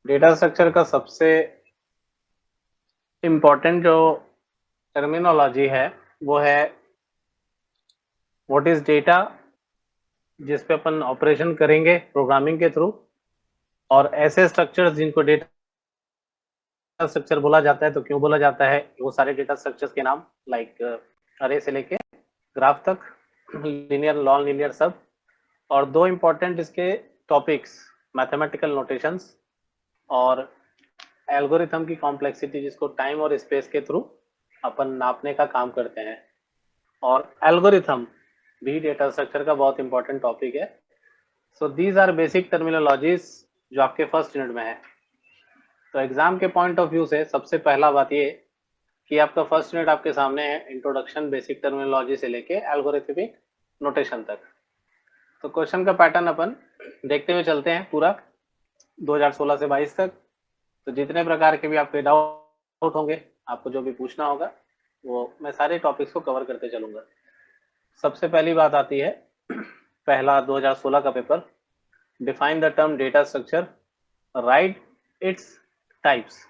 Data structure का सबसे important जो टर्मिनोलॉजी है वो है व्हाट इज डेटा, जिस पे अपन ऑपरेशन करेंगे प्रोग्रामिंग के थ्रू, और ऐसे स्ट्रक्चर्स जिनको डेटा स्ट्रक्चर बोला जाता है। तो क्यों बोला जाता है, वो सारे डेटा स्ट्रक्चर्स के नाम लाइक अरे से लेके ग्राफ तक, लीनियर, नॉन लीनियर, सब। और दो इंपॉर्टेंट इसके टॉपिक्स, मैथमेटिकल नोटेशंस और एल्गोरिथम की कॉम्प्लेक्सिटी, जिसको टाइम और स्पेस के थ्रू अपन नापने का काम करते हैं। और एल्गोरिथम भी डेटा स्ट्रक्चर का बहुत इंपॉर्टेंट टॉपिक है। So these are basic terminologies जो आपके फर्स्ट यूनिट में है। तो एग्जाम के पॉइंट ऑफ व्यू से सबसे पहला बात ये कि आपका फर्स्ट यूनिट आपके सामने है, इंट्रोडक्शन बेसिक टर्मिनोलॉजी से लेके एल्गोरिथमिक नोटेशन तक। तो क्वेश्चन का पैटर्न अपन देखते हुए चलते हैं पूरा 2016 से 22 तक। तो जितने प्रकार के भी आपके डाउट होंगे, आपको जो भी पूछना होगा, वो मैं सारे टॉपिक्स को कवर करते चलूंगा। सबसे पहली बात आती है पहला 2016 का paper, define the term data structure, right its types.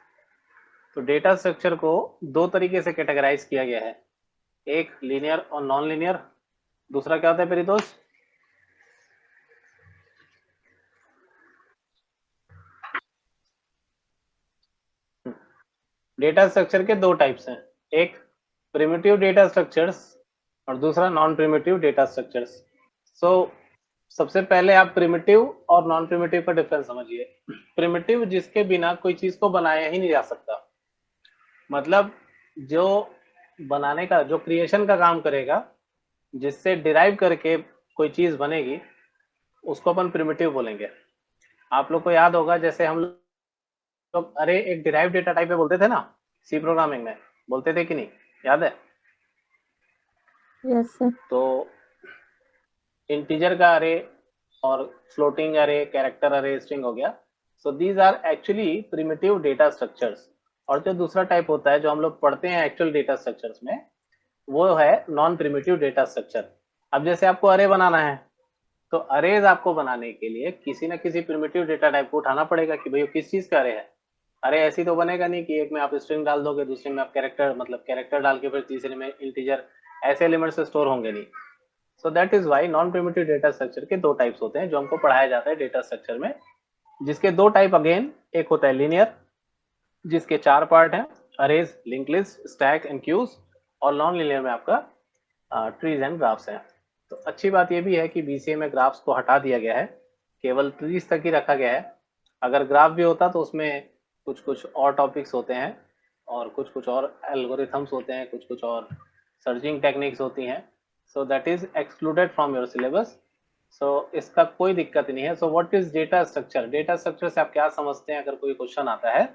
तो डेटा स्ट्रक्चर को दो तरीके से कैटेगराइज किया गया है, एक लीनियर और नॉन लीनियर। दूसरा क्या होता है परितोष? डेटा स्ट्रक्चर के दो टाइप्स हैं, एक प्रिमिटिव डेटा स्ट्रक्चर्स और दूसरा नॉन प्रिमिटिव डेटा स्ट्रक्चर्स। सो सबसे पहले आप प्रिमिटिव और नॉन प्रिमिटिव का डिफरेंस समझिए। प्रिमिटिव जिसके बिना कोई चीज को बनाया ही नहीं जा सकता, मतलब जो बनाने का, जो क्रिएशन का काम करेगा, जिससे डिराइव करके कोई चीज बनेगी, उसको अपन प्रिमिटिव बोलेंगे। आप लोग को याद होगा जैसे हम लोग अरे एक डिराइव डेटा टाइप पे बोलते थे ना, सी प्रोग्रामिंग में बोलते थे कि नहीं, याद है? Yes sir. तो इंटीजर का अरे और फ्लोटिंग अरे, कैरेक्टर अरे, स्ट्रिंग हो गया। So these are actually primitive data structures. और जो दूसरा टाइप होता है जो हम लोग पढ़ते हैं एक्चुअल डेटा स्ट्रक्चर्स में, वो है नॉन प्रिमिटिव डेटा स्ट्रक्चर। अब जैसे आपको अरे बनाना है, तो अरेज आपको बनाने के लिए किसी ना किसी प्रिमिटिव डेटा टाइप को उठाना पड़ेगा कि भाई किस चीज का अरे है। अरे ऐसी तो बनेगा नहीं कि एक में आप स्ट्रिंग डाल दोगे, दूसरे में आप कैरेक्टर, मतलब कैरेक्टर डाल के फिर तीसरे में इंटीजर, ऐसे एलिमेंट से स्टोर होंगे नहीं। So that is why non primitive data structure के दो टाइप्स होते हैं जो हमको पढ़ाया जाता है डेटा स्ट्रक्चर में, जिसके दो टाइप अगेन, एक होता है लीनियर जिसके चार पार्ट हैं, arrays, link list, stack and queues, और नॉन लीनियर में आपका ट्रीज एंड ग्राफ्स हैं। तो अच्छी बात यह भी है कि बीसीए में ग्राफ्स को हटा दिया गया है, केवल ट्रीज तक ही रखा गया है। अगर ग्राफ भी होता तो उसमें कुछ कुछ और टॉपिक्स होते हैं और कुछ कुछ और एल्गोरिथम्स होते हैं, कुछ कुछ और सर्चिंग टेक्निक्स होती हैं। So that is excluded from your syllabus. So इसका कोई दिक्कत नहीं है। So what is data structure? Data structure से आप क्या समझते हैं, अगर कोई क्वेश्चन आता है?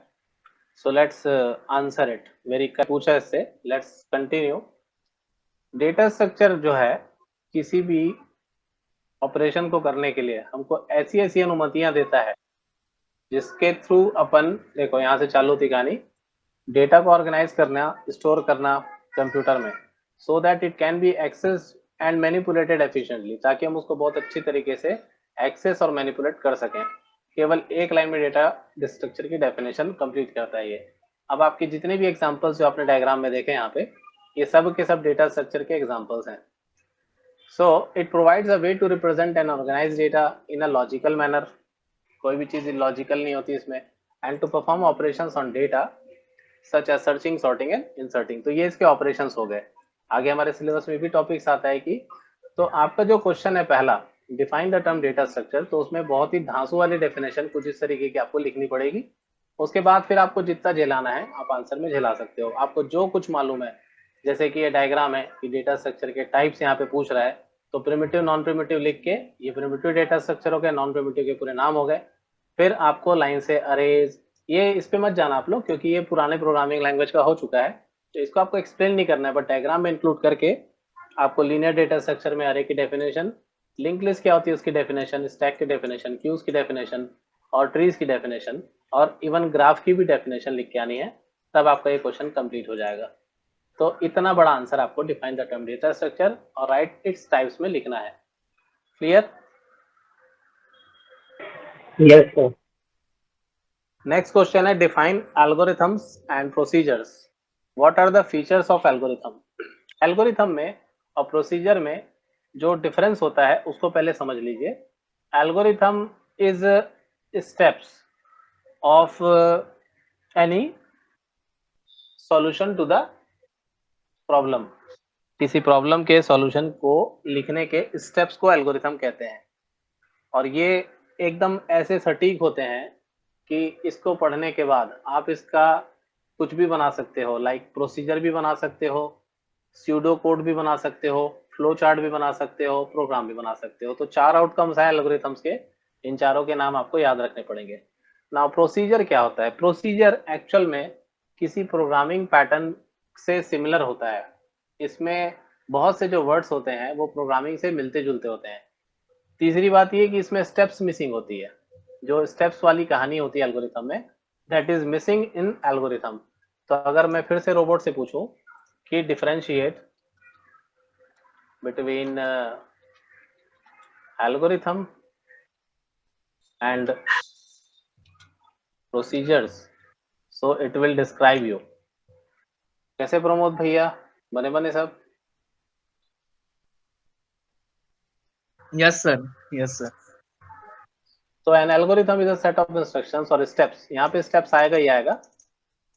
So let's answer it. Very पूछा इससे, लेट्स कंटिन्यू। डेटा स्ट्रक्चर जो है, किसी भी ऑपरेशन को करने के लिए हमको ऐसी ऐसी अनुमतियां देता है जिसके थ्रू अपन, देखो यहाँ से चालू थी कहानी, डेटा को ऑर्गेनाइज करना, स्टोर करना कंप्यूटर में, so that it can be access and manipulated efficiently, ताकि हम उसको बहुत अच्छी तरीके से एक्सेस और मैनिपुलेट कर सकें। केवल एक लाइन में डेटा स्ट्रक्चर की डेफिनेशन कंप्लीट करता है ये। अब आपके जितने भी एग्जांपल्स जो आपने डायग्राम में देखे यहाँ पे, ये सब के सब डेटा स्ट्रक्चर के एग्जांपल्स हैं। So it provides a way to represent and organize data in a logical manner. कोई भी चीज लॉजिकल नहीं होती इसमें। And to perform operations on data such as searching, sorting and inserting. तो ये इसके ऑपरेशंस हो गए। आगे हमारे सिलेबस में भी टॉपिक्स आता है कि, तो आपका जो क्वेश्चन है पहला, define the term data structure, तो उसमें बहुत ही धांसू वाली डेफिनेशन कुछ इस तरीके की आपको लिखनी पड़ेगी। उसके बाद फिर आपको जितना झेलाना है आप आंसर में झेला सकते हो, आपको जो कुछ मालूम है। जैसे कि ये डायग्राम है कि डेटा स्ट्रक्चर के टाइप्स यहाँ पे पूछ रहा है, तो प्रिमिटिव नॉन प्रिमिटिव लिख के, ये प्रिमिटिव डेटा स्ट्रक्चर हो गए, नॉन प्रिमिटिव के पूरे नाम हो गए। फिर आपको लाइन से अरेज, ये इस पे मत जाना आप लोग क्योंकि ये पुराने प्रोग्रामिंग लैंग्वेज का हो चुका है, तो इसको आपको एक्सप्लेन नहीं करना है, बट डायग्राम में इंक्लूड करके आपको लीनियर डेटा स्ट्रक्चर में अरे की डेफिनेशन, लिंक लिस्ट क्या होती है उसकी डेफिनेशन, स्टैक की डेफिनेशन, क्यूज की डेफिनेशन, और ट्रीज की डेफिनेशन, और इवन ग्राफ की भी डेफिनेशन लिख के आनी है, तब आपका ये क्वेश्चन कंप्लीट हो जाएगा। तो इतना बड़ा आंसर आपको define the term data structure और राइट इट्स टाइप्स में लिखना है। Clear? Yes sir. Next question है define algorithms and procedures. What are the features of algorithm? Algorithm में और प्रोसीजर में जो डिफरेंस होता है उसको पहले समझ लीजिए। Algorithm is steps of any solution to the problem. किसी प्रॉब्लम के सॉल्यूशन को लिखने के स्टेप्स को एल्गोरिथम कहते हैं, और ये एकदम ऐसे सटीक होते हैं कि इसको पढ़ने के बाद आप इसका कुछ भी बना सकते हो, लाइक प्रोसीजर भी बना सकते हो, स्यूडो कोड भी बना सकते हो, फ्लो चार्ट भी बना सकते हो, प्रोग्राम भी बना सकते हो। तो 4 आउटकम्स हैं एल्गोरिथम्स के, इन चारों के नाम आपको याद रखने पड़ेंगे। नाउ प्रोसीजर क्या होता है? प्रोसीजर एक्चुअल में किसी प्रोग्रामिंग पैटर्न से सिमिलर होता है। इसमें बहुत से जो वर्ड्स होते हैं वो प्रोग्रामिंग से मिलते जुलते होते हैं। तीसरी बात ये कि इसमें स्टेप्स मिसिंग होती है। जो स्टेप्स वाली कहानी होती है एल्गोरिथम में, that is missing in algorithm. तो अगर मैं फिर से रोबोट से पूछूं कि differentiate between algorithm and procedures, so it will describe you. कैसे प्रमोद भैया, बने बने सब? Yes sir, yes sir. तो an algorithm is a set of instructions और स्टेप्स, यहाँ पे स्टेप्स आएगा ही आएगा,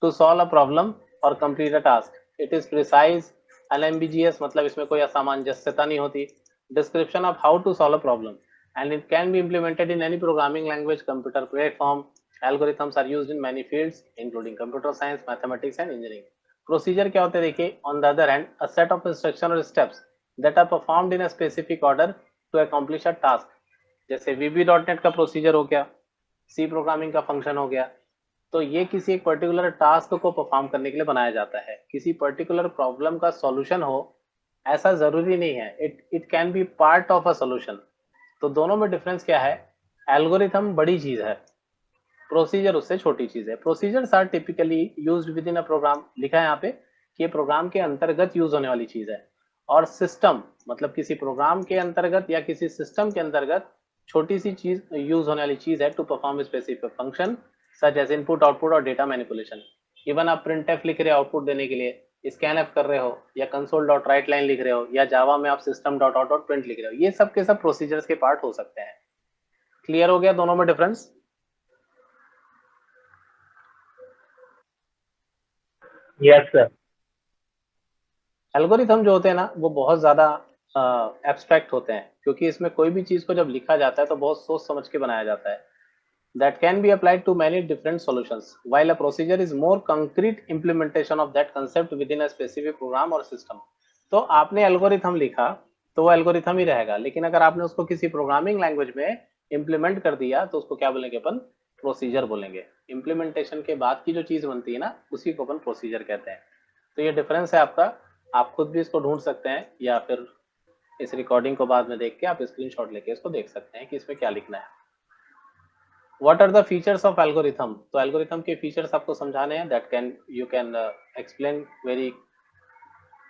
टू सॉल्व अ प्रॉब्लम और complete a task. It is precise, unambiguous मतलब इसमें कोई असामंजस्यता नहीं होती। Description of how to solve a problem and it can be implemented in any programming language, computer platform. Algorithms are used in many fields including computer science, mathematics and engineering. Procedure क्या होते हैं देखिए, on the other hand a set of instruction or steps that are performed in a specific order to accomplish a task. जैसे VB.NET का procedure हो गया, सी programming का function हो गया। तो ये किसी एक पर्टिकुलर टास्क को परफॉर्म करने के लिए बनाया जाता है, किसी पर्टिकुलर प्रॉब्लम का सॉल्यूशन हो ऐसा जरूरी नहीं है, it can B part of a solution. तो दोनों में डिफरेंस क्या है? एल्गोरिथम बड़ी चीज है, प्रोसीजर उससे छोटी चीज है। Procedures are typically used within a program, लिखा है यहाँ पे कि ये प्रोग्राम के अंतर्गत यूज होने वाली चीज है। और सिस्टम मतलब किसी प्रोग्राम के अंतर्गत या किसी सिस्टम के अंतर्गत छोटी सी चीज यूज होने वाली चीज है to perform specific function such as input output और डेटा मैनिपुलेशन। इवन आप प्रिंट एफ लिख रहे हो आउटपुट देने के लिए, स्कैन एफ कर रहे हो, या कंसोल डॉट राइट लाइन लिख रहे हो, या जावा में आप system dot out dot print लिख रहे हो, ये सब के सब प्रोसीजर्स के पार्ट हो सकते हैं। क्लियर हो गया दोनों में डिफरेंस? Yes sir. एल्गोरिथम जो होते हैं ना वो बहुत ज्यादा एब्स्ट्रैक्ट होते हैं, क्योंकि इसमें कोई भी चीज को जब लिखा जाता है तो बहुत सोच समझ के बनाया जाता है। That can be applied to many different solutions while a procedure is more concrete implementation of that concept within a specific program और सिस्टम। तो आपने एल्गोरिथम लिखा तो वो एल्गोरिथम ही रहेगा, लेकिन अगर आपने उसको किसी प्रोग्रामिंग लैंग्वेज में इम्प्लीमेंट कर दिया तो उसको क्या बोलेंगे अपन? प्रोसीजर बोलेंगे। इम्प्लीमेंटेशन के बाद की जो चीज बनती है ना उसी को अपन प्रोसीजर कहते हैं। तो ये डिफरेंस है आपका। आप खुद भी इसको ढूंढ सकते हैं, या फिर इस रिकॉर्डिंग को बाद में देख के आप स्क्रीनशॉट लेके इसको देख सकते हैं कि इसमें क्या लिखना है। What are the features of algorithm? तो एल्गोरिथम के फीचर्स आपको समझाने हैं, that can you can explain very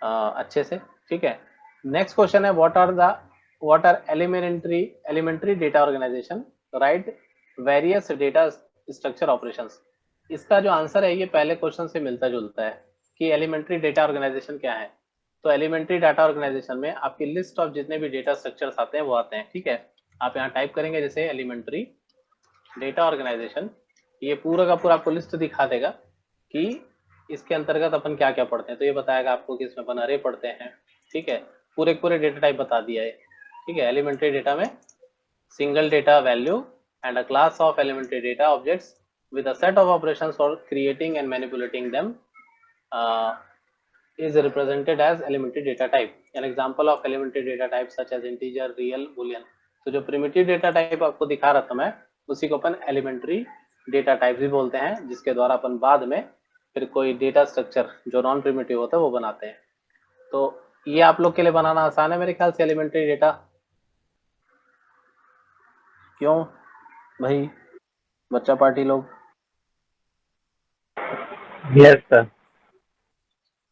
अच्छे से, ठीक है। नेक्स्ट क्वेश्चन है what are elementary data organization, right various data structure operations. इसका जो आंसर है ये पहले क्वेश्चन से मिलता जुलता है कि एलिमेंट्री डेटा ऑर्गेनाइजेशन क्या है। तो एलिमेंट्री डाटा ऑर्गेनाइजेशन में आपकी लिस्ट ऑफ जितने भी डेटा स्ट्रक्चर्स आते हैं वो आते हैं, ठीक है। आप यहाँ टाइप करेंगे जैसे एलिमेंट्री डेटा ऑर्गेनाइजेशन, ये पूरा का पूरा आपको लिस्ट दिखा देगा कि इसके अंतर्गत अपन क्या क्या पढ़ते हैं। तो ये बताएगा आपको कि इसमें अपन अरे पढ़ते हैं, ठीक है। पूरे पूरे डेटा टाइप बता दिया है, ठीक है। एलिमेंट्री डेटा में single data value and a class of elementary data objects with a set of operations for creating and manipulating them uh, is represented as elementary data type. An example of elementary data type such as integer, real, boolean. तो जो primitive data type आपको दिखा रहा था मैं, उसी को अपन elementary data type भी बोलते हैं, जिसके द्वारा अपन बाद में फिर कोई डेटा स्ट्रक्चर जो नॉन प्रिमिटिव होता है वो बनाते हैं। तो ये आप लोग के लिए बनाना आसान है मेरे ख्याल से एलिमेंट्री डेटा। क्यों भाई बच्चा पार्टी लोग? Yes sir.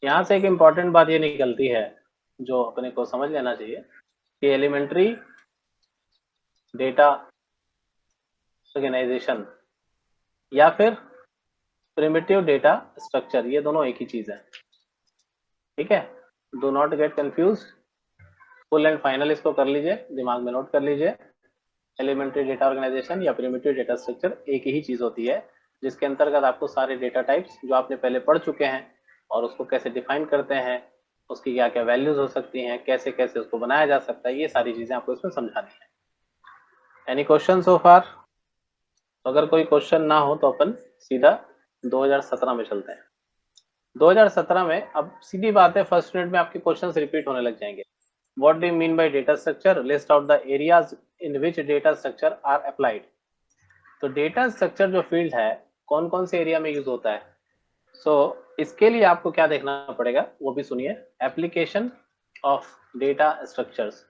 यहाँ से एक इम्पॉर्टेंट बात ये निकलती है जो अपने को समझ लेना चाहिए कि एलिमेंट्री डेटा ऑर्गेनाइजेशन या फिर प्रिमिटिव डेटा स्ट्रक्चर, ये दोनों एक ही चीज है, ठीक है। Do not get confuse, full and final इसको कर लीजिए, दिमाग में नोट कर लीजिए। एलिमेंट्री डेटा ऑर्गेनाइजेशन या प्रिमिटिव डेटा स्ट्रक्चर एक ही चीज होती है, जिसके अंतर्गत आपको सारे डेटा टाइप्स जो आपने पहले पढ़ चुके हैं और उसको कैसे डिफाइन करते हैं, उसकी क्या क्या वैल्यूज हो सकती हैं, कैसे कैसे उसको बनाया जा सकता है, ये सारी चीजें आपको इसमें समझानी है। एनी क्वेश्चन सो फार? अगर कोई क्वेश्चन ना हो तो अपन सीधा 2017 में चलते हैं। 2017 में अब सीधी बात है, फर्स्ट यूनिट में आपके क्वेश्चंस रिपीट होने लग जाएंगे। What do you mean by data structure? List out the areas in which data structure are applied. तो डेटा स्ट्रक्चर जो फील्ड है कौन कौन से एरिया में यूज होता है। इसके लिए आपको क्या देखना पड़ेगा वो भी सुनिए। एप्लीकेशन ऑफ डेटा स्ट्रक्चर्स,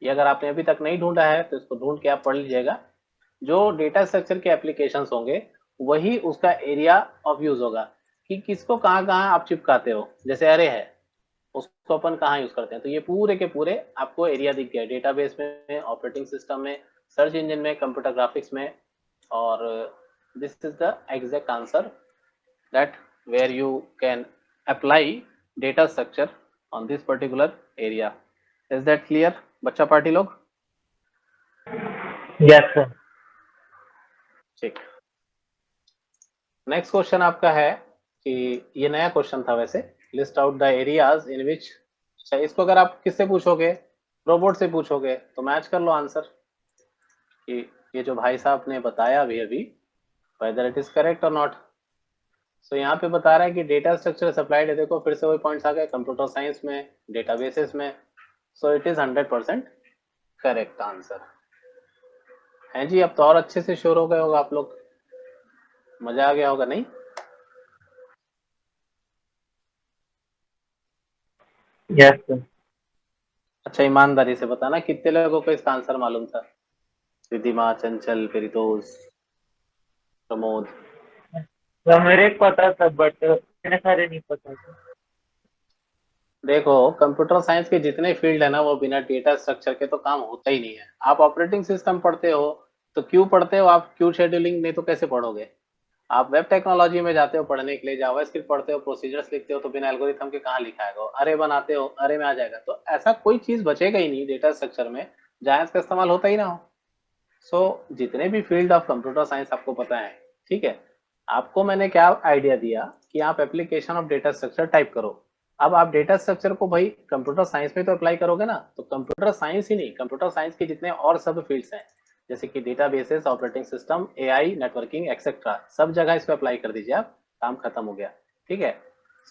ये अगर आपने अभी तक नहीं ढूंढा है तो इसको ढूंढ के आप पढ़ लीजिएगा। जो डेटा स्ट्रक्चर के एप्लीकेशंस होंगे वही उसका एरिया ऑफ यूज होगा, कि किसको कहाँ कहाँ आप चिपकाते हो। जैसे अरे है, उसको अपन कहाँ यूज करते हैं, तो ये पूरे के पूरे आपको एरिया दिख गया, डेटाबेस में, ऑपरेटिंग सिस्टम में, सर्च इंजन में, कंप्यूटर ग्राफिक्स में। और this is the exact answer that where you can apply data structure on this particular area. Is that clear बच्चा पार्टी लोग? Yes, sir. ठीक। नेक्स्ट क्वेश्चन आपका है कि ये नया क्वेश्चन था वैसे, list out the areas in which. अच्छा, इसको अगर आप किससे पूछोगे, रोबोट से पूछोगे तो मैच कर लो आंसर कि ये जो भाई साहब ने बताया अभी whether it is correct or not। सो यहाँ पे बता रहा है कि डेटा स्ट्रक्चर सप्लाइड है, देखो फिर से वही पॉइंट्स आ गए, कंप्यूटर साइंस में, डेटाबेसेस में। So it is 100% correct answer है जी। अब तो और अच्छे से श्योर हो गए होगा आप लोग, मजा आ गया होगा नहीं? Yes, sir. अच्छा, ईमानदारी से बताना कितने लोगों को इसका आंसर मालूम था? रिधिमा, चंचल, परितोष, प्रमोद। तो मेरे को पता था बट इतने सारे नहीं पता था। देखो, कंप्यूटर साइंस के जितने फील्ड है ना वो बिना डेटा स्ट्रक्चर के तो काम होता ही नहीं है। आप ऑपरेटिंग सिस्टम पढ़ते हो तो क्यों पढ़ते हो आप? क्यू शेड्यूलिंग नहीं तो कैसे पढ़ोगे? आप वेब टेक्नोलॉजी में जाते हो पढ़ने के लिए, जावास्क्रिप्ट पढ़ते हो, प्रोसीजर्स लिखते हो, तो बिना एल्गोरिथम के कहाँ लिखा है? अरे बनाते हो, अरे में आ जाएगा, तो ऐसा कोई चीज बचेगा ही नहीं डेटा स्ट्रक्चर में जहां इसका इस्तेमाल होता ही ना हो। जितने भी फील्ड ऑफ कंप्यूटर साइंस आपको पता है, ठीक है, आपको मैंने क्या आइडिया दिया कि आप application of data structure type करो। अब आप डेटा स्ट्रक्चर को भाई कंप्यूटर साइंस में तो अप्लाई करोगे ना, तो कंप्यूटर साइंस ही नहीं, कंप्यूटर साइंस के जितने और सब फील्ड्स हैं जैसे कि databases, operating system, AI, networking etcetera, सब जगह इस पे अप्लाई कर दीजिए आप, काम खत्म हो गया, ठीक है।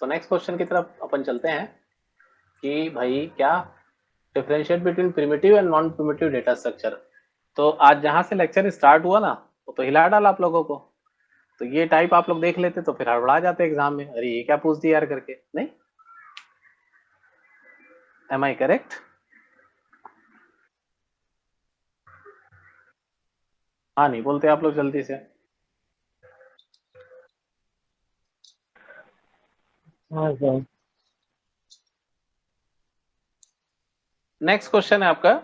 नेक्स्ट क्वेश्चन की तरफ अपन चलते हैं कि भाई क्या differentiate between primitive and non primitive data structure. तो आज जहां से लेक्चर स्टार्ट हुआ ना वो तो हिला डाला आप लोगों को। तो ये टाइप आप लोग देख लेते तो फिर हड़बड़ा जाते एग्जाम में, अरे ये क्या पूछ दिया यार करके, नहीं? Am I correct? हाँ नहीं बोलते आप लोग जल्दी से। हाँ सर। नेक्स्ट क्वेश्चन है आपका,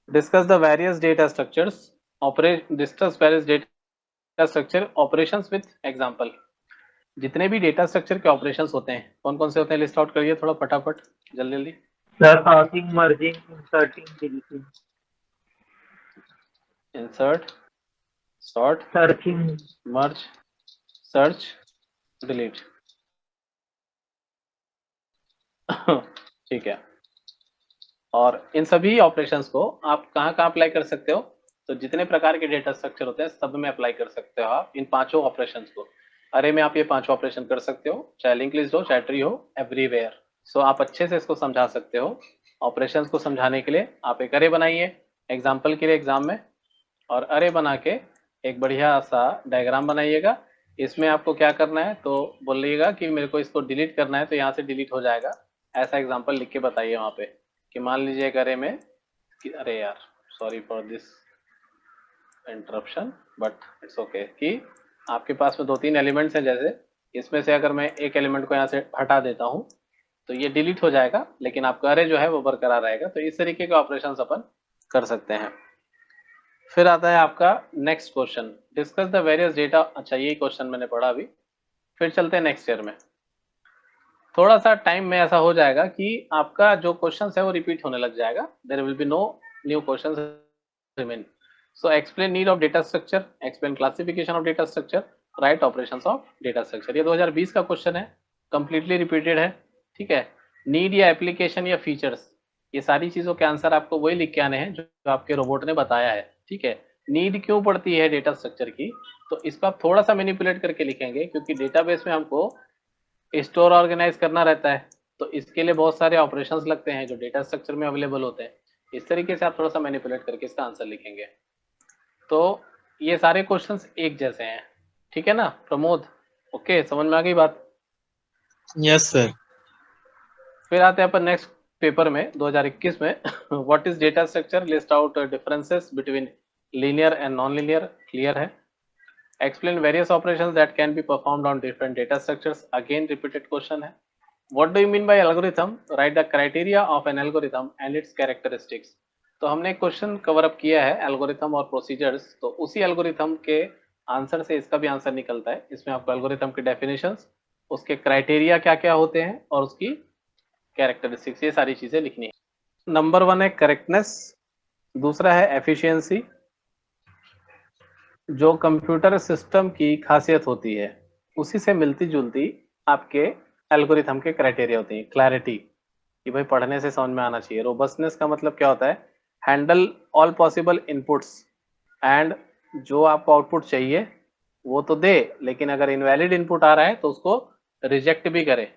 discuss the various data structures discuss various data structure operations with example. जितने भी डेटा स्ट्रक्चर के ऑपरेशंस होते हैं कौन कौन से होते हैं, लिस्ट आउट करिए थोड़ा फटाफट, जल्दी जल्दी। Sir sorting, merging, inserting, deleting, insert, sort, searching. Merge, search, delete. ठीक है। और इन सभी ऑपरेशंस को आप कहाँ कहाँ अप्लाई कर सकते हो? तो जितने प्रकार के डेटा स्ट्रक्चर होते हैं सब में अप्लाई कर सकते हो आप इन पांचों ऑपरेशंस को। अरे में आप ये पांचों ऑपरेशन कर सकते हो, चाहे लिंक लिस्ट हो, चाहे ट्री हो, एवरीवेयर। आप अच्छे से इसको समझा सकते हो। ऑपरेशंस को समझाने के लिए आप एक अरे बनाइए एग्जाम्पल के लिए एग्जाम में, और अरे बना के एक बढ़िया सा डायग्राम बनाइएगा। इसमें आपको क्या करना है तो बोलिएगा कि मेरे को इसको डिलीट करना है, तो यहाँ से डिलीट हो जाएगा। ऐसा एग्जाम्पल लिख के बताइए वहाँ पे कि मान लीजिए एक अरे में कि अरे यार sorry for this interruption but it's okay, कि आपके पास में 2-3 एलिमेंट्स हैं, जैसे इसमें से अगर मैं एक एलिमेंट को यहाँ से हटा देता हूँ तो ये डिलीट हो जाएगा, लेकिन आपका अरे जो है वो बरकरार रहेगा। तो इस तरीके के ऑपरेशंस अपन कर सकते हैं। फिर आता है आपका next question, discuss the various data. अच्छा, यही क्वेश्चन मैंने पढ़ा अभी। फिर चलते हैं नेक्स्ट ईयर में। थोड़ा सा टाइम में ऐसा हो जाएगा कि आपका जो क्वेश्चन है वो रिपीट होने लग जाएगा, there will be no new question remain. So explain need of data structure, explain classification of data structure, right operations of data structure. ये 2020 का क्वेश्चन है, कंप्लीटली रिपीटेड है। ठीक है, नीड या एप्लीकेशन या फीचर्स, ये सारी चीजों के आंसर आपको वही लिख के आने हैं जो आपके रोबोट ने बताया है। ठीक है, नीड क्यों पड़ती है डेटा स्ट्रक्चर की, तो इसको आप थोड़ा सा मैनिपुलेट करके लिखेंगे, क्योंकि डेटाबेस में हमको स्टोर ऑर्गेनाइज करना रहता है, तो इसके लिए बहुत सारे ऑपरेशंस लगते हैं जो डेटा स्ट्रक्चर में अवेलेबल होते हैं। इस तरीके से आप थोड़ा सा मैनिपुलेट करके इसका आंसर लिखेंगे। तो ये सारे क्वेश्चंस एक जैसे हैं, ठीक है ना प्रमोद? ओके, समझ में आ गई बात? Yes sir. फिर आते हैं अपन नेक्स्ट पेपर में 2021 में। What is data structure, list out differences between linear and non linear, clear है। Explain various operations that can be performed on different data structures, again repeated question है। What do you mean by algorithm? Write the criteria of an algorithm and its characteristics. तो हमने एक question cover up किया है algorithm और procedures, तो उसी algorithm के आंसर से इसका भी आंसर निकलता है। इसमें आपको एल्गोरिथम की डेफिनेशंस, उसके क्राइटेरिया क्या क्या होते हैं और उसकी कैरेक्टरिस्टिक्स, ये सारी चीजें लिखनी है। नंबर 1 है करेक्टनेस, दूसरा है एफिशिएंसी। जो कंप्यूटर सिस्टम की खासियत होती है उसी से मिलती जुलती आपके एल्गोरिथम के क्राइटेरिया होती हैं। क्लैरिटी, कि भाई पढ़ने से समझ में आना चाहिए। रोबस्टनेस का मतलब क्या होता है, handle all possible inputs, and जो आपको आउटपुट चाहिए वो तो दे, लेकिन अगर इनवैलिड इनपुट आ रहा है तो उसको रिजेक्ट भी करे।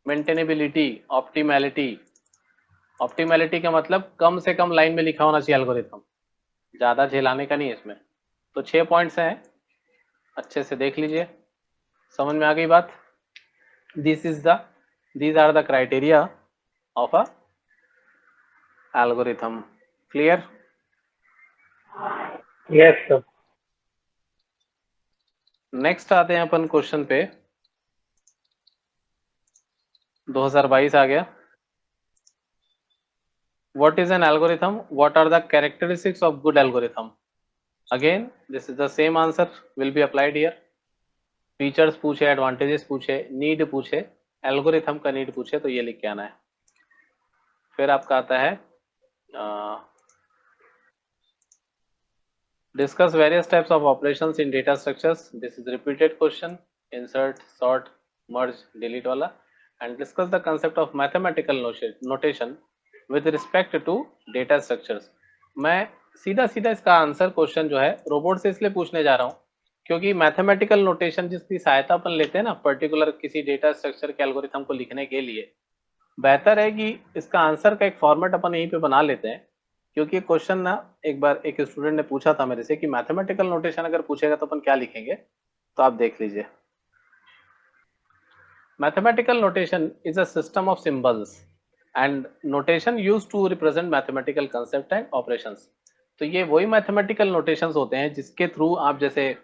मेंटेनेबिलिटी, ऑप्टिमैलिटी, ऑप्टिमैलिटी का मतलब कम से कम लाइन में लिखा होना चाहिए एल्गोरिथम, ज्यादा झेलाने का नहीं है इसमें। तो 6 पॉइंट्स हैं, अच्छे से देख लीजिए, समझ में आ गई बात? these are the criteria of a algorithm, clear? Yes sir. Next आते हैं अपन क्वेश्चन पे, 2022 आ गया। what is an algorithm, what are the characteristics of good algorithm? Again this is the same answer will be applied here. Features पूछे, advantages पूछे, need पूछे, algorithm का need पूछे तो ये लिख के आना है। फिर आपका आता है discuss various types of operations in data structures, this is repeated question, insert, sort, merge, delete वाला, and discuss the concept of mathematical notation with respect to data structures। मैं सीधा सीधा इसका आंसर क्वेश्चन जो है रोबोट से इसलिए पूछने जा रहा हूँ क्योंकि मैथमेटिकल नोटेशन जिसकी सहायता अपन लेते हैं ना पर्टिकुलर किसी डेटा स्ट्रक्चर के एल्गोरिथम को लिखने के लिए, बेहतर है कि इसका आंसर का एक फॉर्मेट अपन यहीं पे बना लेते हैं। क्योंकि क्वेश्चन ना एक बार एक स्टूडेंट ने पूछा था मेरे से कि मैथमेटिकल नोटेशन अगर पूछेगा तो अपन क्या लिखेंगे, तो आप देख लीजिए। Mathematical notation is a system of symbols and notation used to represent mathematical concept and operations. तो ये वही मैथमेटिकल नोटेशंस होते हैं जिसके थ्रू आप जैसे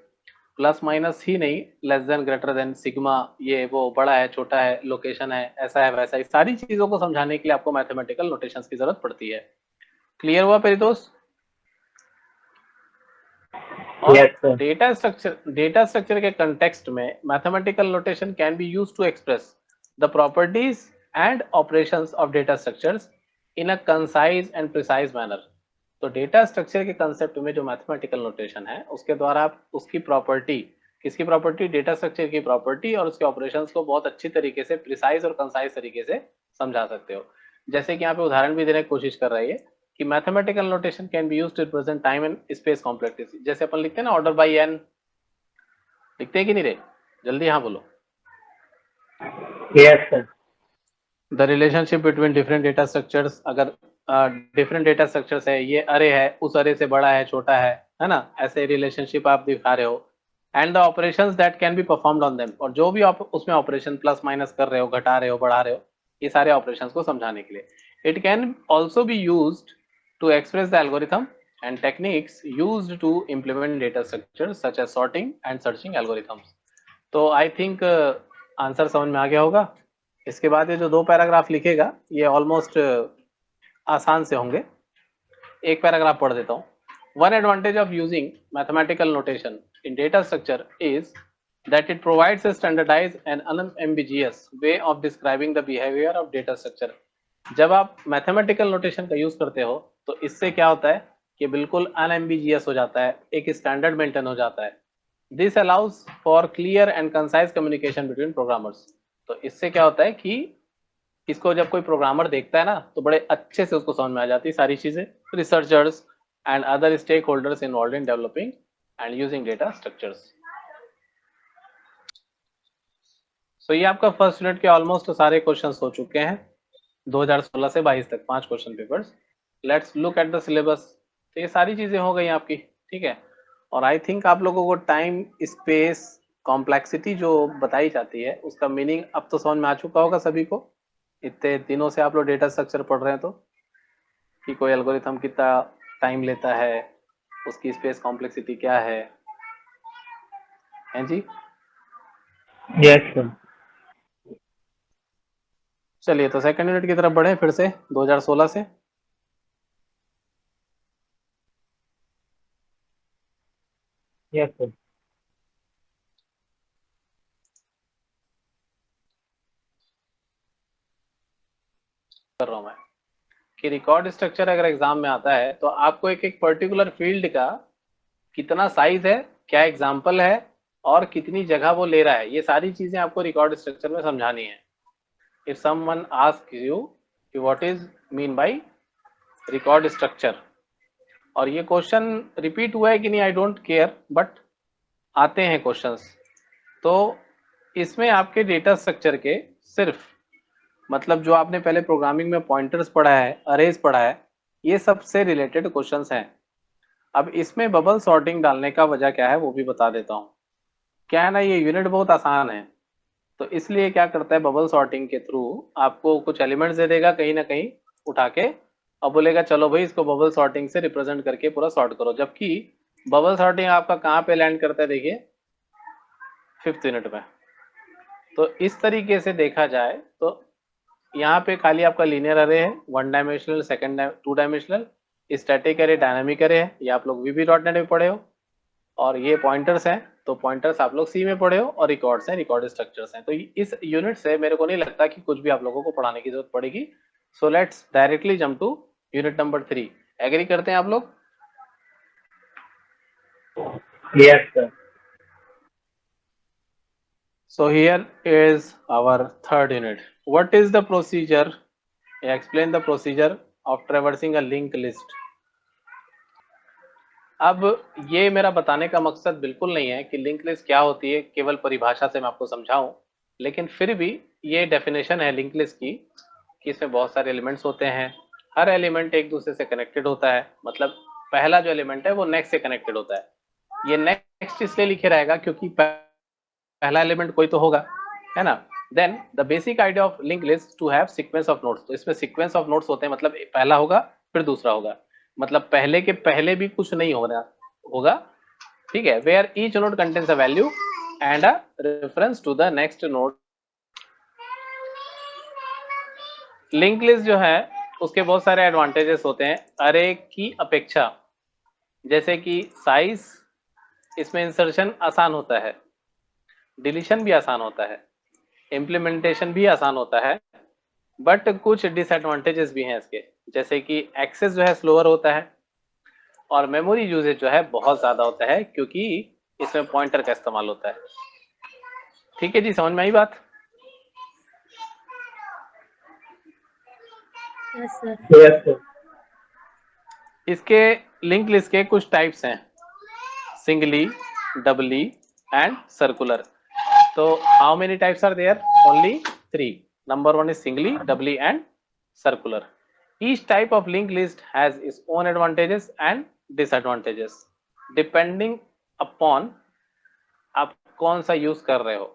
प्लस माइनस ही नहीं, less than, greater than, sigma, ये वो, बड़ा है छोटा है, लोकेशन है, ऐसा है वैसा है, सारी चीजों को समझाने के लिए आपको मैथमेटिकल नोटेशंस की जरूरत पड़ती है। क्लियर हुआ मेरे दोस्त? यस और सर। डेटा स्ट्रक्चर के कंटेक्स्ट में mathematical notation can be used to express the properties and operations of data structures in a concise and precise manner. तो डेटा स्ट्रक्चर के कंसेप्ट में जो मैथमेटिकल नोटेशन है उसके द्वारा आप उसकी प्रॉपर्टी, किसकी प्रॉपर्टी, डेटा स्ट्रक्चर की प्रॉपर्टी और उसके ऑपरेशंस को बहुत अच्छी तरीके से प्रिसाइज और कंसाइज तरीके से समझा सकते हो। जैसे कि यहाँ पे उदाहरण भी देने की कोशिश कर रही है कि mathematical notation can be used to represent time and space complexity. जैसे अपन लिखते हैं ना ऑर्डर बाय एन, लिखते हैं कि नहीं रे? जल्दी हाँ बोलो। Yes sir. The relationship between different data structures, अगर डिफरेंट डेटा स्ट्रक्चर्स है, ये अरे है, उस अरे से बड़ा है, छोटा है ना, ऐसे रिलेशनशिप आप दिखा रहे हो। And the operations that can be performed on them, और जो भी आप उसमें ऑपरेशन प्लस माइनस कर रहे हो, घटा रहे हो, बढ़ा रहे हो, ये सारे ऑपरेशंस को समझाने के लिए। It can also be used to express the algorithm and techniques used to implement data structures such as sorting and searching algorithms। तो आई थिंक आंसर समझ में आ गया होगा। इसके बाद ये जो 2 पैराग्राफ लिखेगा ये ऑलमोस्ट आसान से होंगे। एक पैराग्राफ पढ़ देता हूँ। One advantage of using mathematical notation in data structure is that it provides a standardized and unambiguous way of describing the behavior of data structure. जब आप मैथमेटिकल नोटेशन का यूज करते हो तो इससे क्या होता है कि बिल्कुल अनएम्बिजियस हो जाता है, एक स्टैंडर्ड मेंटेन हो जाता है. This allows for clear and concise communication between programmers. तो इससे क्या होता है कि इसको जब कोई प्रोग्रामर देखता है ना तो बड़े अच्छे से उसको समझ में आ जाती है सारी चीजें. Researchers and other stakeholders involved in developing and using data structures. So ये आपका फर्स्ट यूनिट के ऑलमोस्ट सारे क्वेश्चंस हो चुके हैं 2016 से 22 तक 5 question papers. Let's look at the syllabus. तो ये सारी चीजें हो गई आपकी, ठीक है. और आई थिंक आप लोगों को टाइम स्पेस कॉम्प्लेक्सिटी जो बताई जाती है उसका मीनिंग अब तो समझ में आ चुका होगा सभी को. इतने दिनों से आप लोग डेटा स्ट्रक्चर पढ़ रहे हैं तो कि कोई एल्गोरिथम कितना टाइम लेता है, उसकी स्पेस कॉम्प्लेक्सिटी क्या है जी. Yes sir. चलिए तो सेकंड यूनिट की तरफ बढ़े फिर से 2016 से. Yes sir. कर रहा हूं मैं कि रिकॉर्ड स्ट्रक्चर अगर एग्जाम में आता है तो आपको एक एक पर्टिकुलर फील्ड का कितना साइज है, क्या एग्जाम्पल है और कितनी जगह वो ले रहा है, ये सारी चीजें आपको रिकॉर्ड स्ट्रक्चर में समझानी है. इफ समवन आस्क यू कि what is mean by record structure, और ये क्वेश्चन रिपीट हुआ है कि नहीं आई डोंट केयर, बट आते हैं क्वेश्चंस. तो इसमें आपके डेटा स्ट्रक्चर के सिर्फ मतलब जो आपने पहले प्रोग्रामिंग में पॉइंटर्स पढ़ा है, अरेज पढ़ा है, ये सबसे रिलेटेड क्वेश्चंस हैं. अब इसमें बबल सॉर्टिंग डालने का वजह क्या है वो भी बता देता हूँ. क्या है ना, ये यूनिट बहुत आसान है तो इसलिए क्या करता है बबल सॉर्टिंग के थ्रू आपको कुछ एलिमेंट्स दे देगा कहीं ना कहीं उठा के और बोलेगा चलो भाई इसको बबल सॉर्टिंग से रिप्रेजेंट करके पूरा सॉर्ट करो. जबकि बबल सॉर्टिंग आपका कहाँ पे लैंड करता है देखिए 5th यूनिट में. तो इस तरीके से देखा जाए तो यहाँ पे खाली आपका लीनियर अरे है, 1 डायमेंशनल, 2 डायमेंशनल, स्टैटिक अरे, डायनामिक अरे है. ये आप लोग VB.NET में पढ़े हो. और ये पॉइंटर्स हैं तो पॉइंटर्स आप लोग सी में पढ़े हो. और रिकॉर्ड्स हैं, रिकॉर्ड स्ट्रक्चर्स हैं. तो इस यूनिट से मेरे को नहीं लगता कि कुछ भी आप लोगों को पढ़ाने की जरूरत पड़ेगी. So let's directly jump to unit number 3. Agree करते हैं आप लोग? Yes sir. So here is our third unit. What is the procedure? Explain the procedure of traversing a linked list. अब ये मेरा बताने का मकसद बिल्कुल नहीं है कि लिंक लिस्ट क्या होती है, केवल परिभाषा से मैं आपको समझाऊं. लेकिन फिर भी ये डेफिनेशन है लिंक लिस्ट की कि इसमें बहुत सारे एलिमेंट्स होते हैं, हर एलिमेंट एक दूसरे से कनेक्टेड होता है. मतलब पहला जो एलिमेंट है वो नेक्स्ट से कनेक्टेड होता है. ये नेक्स्ट इसलिए लिखे रहेगा क्योंकि पहला एलिमेंट कोई तो होगा, है ना. Then the basic idea of link list to have sequence of nodes. तो इसमें सीक्वेंस ऑफ नोड्स होते हैं, मतलब पहला होगा फिर दूसरा होगा, मतलब पहले के पहले भी कुछ नहीं होगा, ठीक है. Where each node contains a value and a reference to the next node. Link list जो है उसके बहुत सारे एडवांटेजेस होते हैं अरे की अपेक्षा. जैसे कि साइज, इसमें इंसर्शन आसान होता है, डिलीशन भी आसान होता है, इम्प्लीमेंटेशन भी आसान होता है. बट कुछ डिसएडवांटेजेस भी हैं इसके, जैसे कि एक्सेस जो है स्लोअर होता है और मेमोरी यूजेज जो है बहुत ज्यादा होता है क्योंकि इसमें पॉइंटर का इस्तेमाल होता है. ठीक है जी, समझ में आई बात? Yes sir. Yes sir. इसके लिंक लिस्ट के कुछ टाइप्स हैं, singly, doubly and circular. So how many types are there? Only 3. Number 1 is singly, doubly and circular. Each type of linked list has its own advantages and disadvantages depending upon आप कौन सा use कर रहे हो.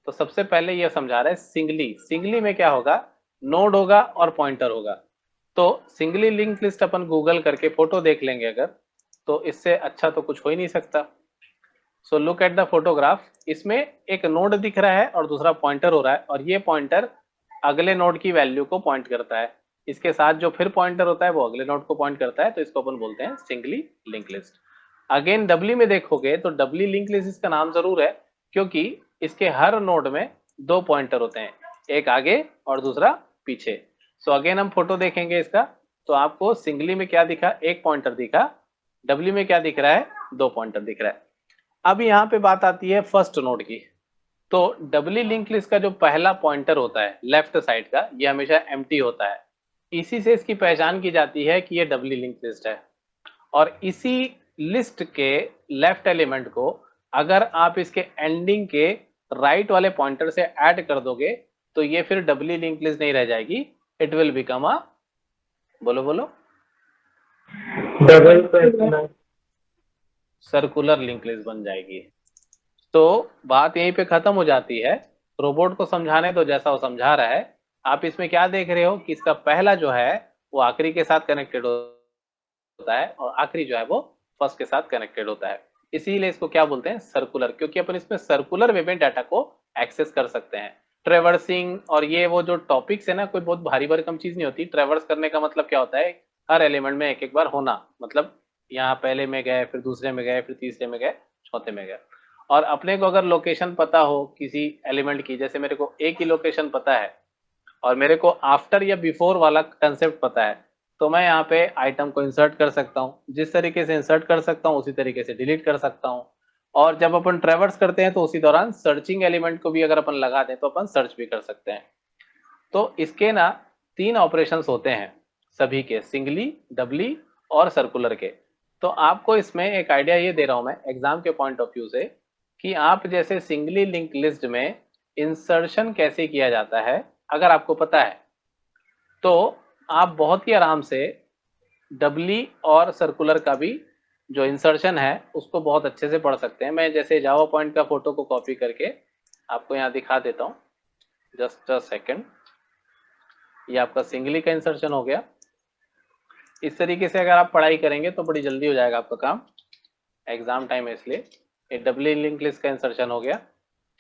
तो सबसे पहले ये समझा रहे हैं सिंगली. सिंगली में क्या होगा, नोड होगा और पॉइंटर होगा. तो सिंगली लिंक लिस्ट अपन गूगल करके फोटो देख लेंगे अगर, तो इससे अच्छा तो कुछ हो ही नहीं सकता. So look at the photograph. इसमें एक नोड दिख रहा है और दूसरा पॉइंटर हो रहा है और ये पॉइंटर अगले नोड की वैल्यू को पॉइंट करता है. इसके साथ जो फिर पॉइंटर होता है वो अगले नोड को पॉइंट करता है, तो इसको अपन बोलते हैं सिंगली लिंक लिस्ट। अगेन डबली में देखोगे तो डबली लिंक लिस्ट इसका नाम जरूर है, क्योंकि इसके हर नोड में 2 पॉइंटर होते हैं, एक आगे और दूसरा पीछे। सो अगेन हम फोटो देखेंगे इसका, तो आपको सिंगली में क्या दिखा, 1 पॉइंटर दिखा, डबली में क्या दिख रहा है, 2 पॉइंटर दिख रहा है। अब यहाँ पे बात आती है फर्स्ट नोड की। तो डबली लिंक लिस्ट का जो पहला पॉइंटर होता है लेफ्ट साइड का, ये हमेशा एम्प्टी होता है। इसी से इसकी पहचान की जाती है कि ये डबली लिंक लिस्ट है। और इसी लिस्ट के लेफ्ट एलिमेंट को अगर आप इसके एंडिंग के राइट वाले पॉइंटर से ऐड कर दोगे तो ये फिर डबली लिंक लिस्ट नहीं रह जाएगी, इट विल बिकम अ, बोलो बोलो, डबल सर्कुलर लिंक लिस्ट बन जाएगी। तो बात यहीं पे खत्म हो जाती है। रोबोट को समझाने तो जैसा वो समझा रहा है, आप इसमें क्या देख रहे हो कि इसका पहला जो है वो आखिरी के साथ कनेक्टेड होता है और आखिरी जो है वो फर्स्ट के साथ कनेक्टेड होता है। इसीलिए इसको क्या बोलते हैं, सर्कुलर, क्योंकि अपन इसमें सर्कुलर वे में डाटा को एक्सेस कर सकते हैं। ट्रेवर्सिंग और ये वो जो टॉपिक्स है ना, कोई बहुत भारी भरकम चीज नहीं होती। ट्रेवर्स करने का मतलब क्या होता है, हर एलिमेंट में एक एक बार होना, मतलब यहाँ पहले में गए, फिर दूसरे में गए, फिर तीसरे में गए, चौथे में गए। और अपने को अगर लोकेशन पता हो किसी एलिमेंट की, जैसे मेरे को ए की लोकेशन पता है और मेरे को आफ्टर या बिफोर वाला कंसेप्ट पता है, तो मैं यहाँ पे आइटम को इंसर्ट कर सकता हूँ। जिस तरीके से इंसर्ट कर सकता हूँ उसी तरीके से डिलीट कर सकता हूँ। और जब अपन ट्रेवर्स करते हैं तो उसी दौरान सर्चिंग एलिमेंट को भी अगर अपन लगा दें तो अपन सर्च भी कर सकते हैं। तो इसके ना 3 ऑपरेशंस होते हैं सभी के, सिंगली, डबली और सर्कुलर के। तो आपको इसमें एक आइडिया ये दे रहा हूं मैं एग्जाम के पॉइंट ऑफ व्यू से, कि आप जैसे सिंगली लिंक लिस्ट में इंसर्शन कैसे किया जाता है अगर आपको पता है, तो आप बहुत ही आराम से डबली और सर्कुलर का भी जो इंसर्शन है उसको बहुत अच्छे से पढ़ सकते हैं। मैं जैसे जावा पॉइंट का फोटो को कॉपी करके आपको यहाँ दिखा देता हूँ, जस्ट अ सेकेंड। ये आपका सिंगली का इंसर्शन हो गया। इस तरीके से अगर आप पढ़ाई करेंगे तो बड़ी जल्दी हो जाएगा आपका काम, एग्जाम टाइम है इसलिए। ये डबली लिंक लिस्ट का इंसर्शन हो गया,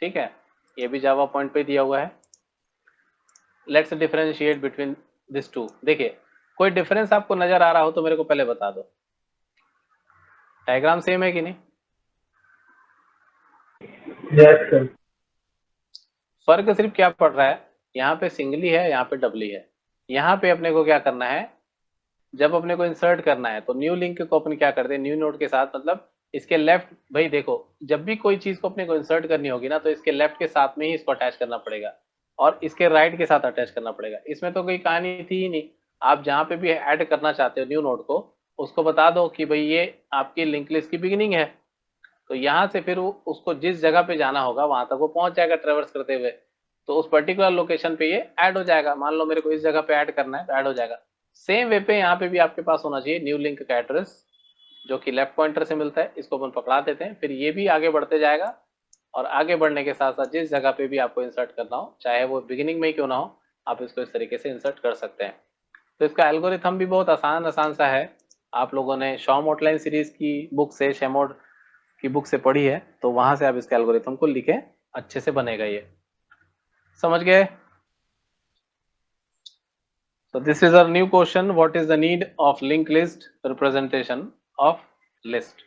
ठीक है, ये भी जावा पॉइंट पे दिया हुआ है। Let's differentiate between this two. देखिए कोई डिफरेंस आपको नजर आ रहा हो तो मेरे को पहले बता दो। डायग्राम सेम है कि नहीं? Yes sir. फर्क सिर्फ क्या पड़ रहा है, यहाँ पे सिंगली है, यहाँ पे डबली है। यहाँ पे अपने को क्या करना है, जब अपने को इंसर्ट करना है तो न्यू लिंक को अपन क्या करते हैं, न्यू नोड के साथ, मतलब इसके लेफ्ट, भाई देखो जब भी कोई चीज को अपने को इंसर्ट करनी होगी ना तो इसके लेफ्ट के साथ में ही इसको अटैच करना पड़ेगा और इसके राइट के साथ अटैच करना पड़ेगा। इसमें तो कोई कहानी थी ही नहीं। आप जहां पे भी ऐड करना चाहते हो न्यू नोड को, उसको बता दो कि भाई ये आपकी लिंक लिस्ट की बिगिनिंग है, तो यहाँ से फिर उसको जिस जगह पे जाना होगा वहां तक वो पहुंच जाएगा ट्रेवर्स करते हुए। तो उस पर्टिकुलर लोकेशन पे ये ऐड हो जाएगा। मान लो मेरे को इस जगह पे ऐड करना है तो ऐड हो जाएगा। सेम वे पे यहाँ पे भी आपके पास होना चाहिए न्यू लिंक का एड्रेस, जो कि लेफ्ट पॉइंटर से मिलता है। इसको अपन पकड़ा देते हैं, फिर ये भी आगे बढ़ते जाएगा और आगे बढ़ने के साथ साथ जिस जगह पे भी आपको इंसर्ट करना हो, चाहे वो बिगिनिंग में ही क्यों ना हो, आप इसको इस तरीके से इंसर्ट कर सकते हैं। तो इसका एल्गोरिथम भी बहुत आसान आसान सा है। आप लोगों ने शॉम आउटलाइन सीरीज की बुक से, शेमोड की बुक से पढ़ी है, तो वहां से आप इसके एल्गोरिथम को लिखें, अच्छे से बनेगा ये। समझ गए? So this is our new question. What is the need of linked list representation of list?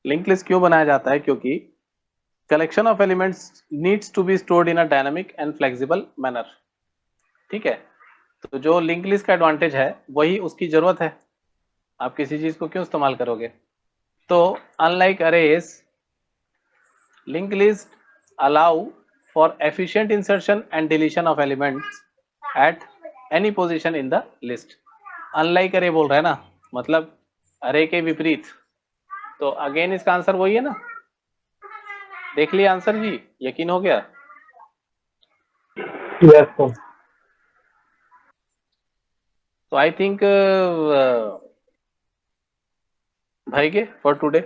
Linked list क्यों बनाया जाता है? क्योंकि collection of elements needs to be stored in a dynamic and flexible manner. ठीक है, तो जो link list का एडवांटेज है वही उसकी जरूरत है। आप किसी चीज को क्यों इस्तेमाल करोगे? तो unlike arrays, link list allow for efficient insertion and deletion of elements at any position in the list. Unlike अरे बोल रहा है ना, मतलब अरे के विपरीत। तो अगेन इसका आंसर वही है ना, देख लिया आंसर जी, यकीन हो गया? Yes sir. तो आई थिंक भाई के फॉर टुडे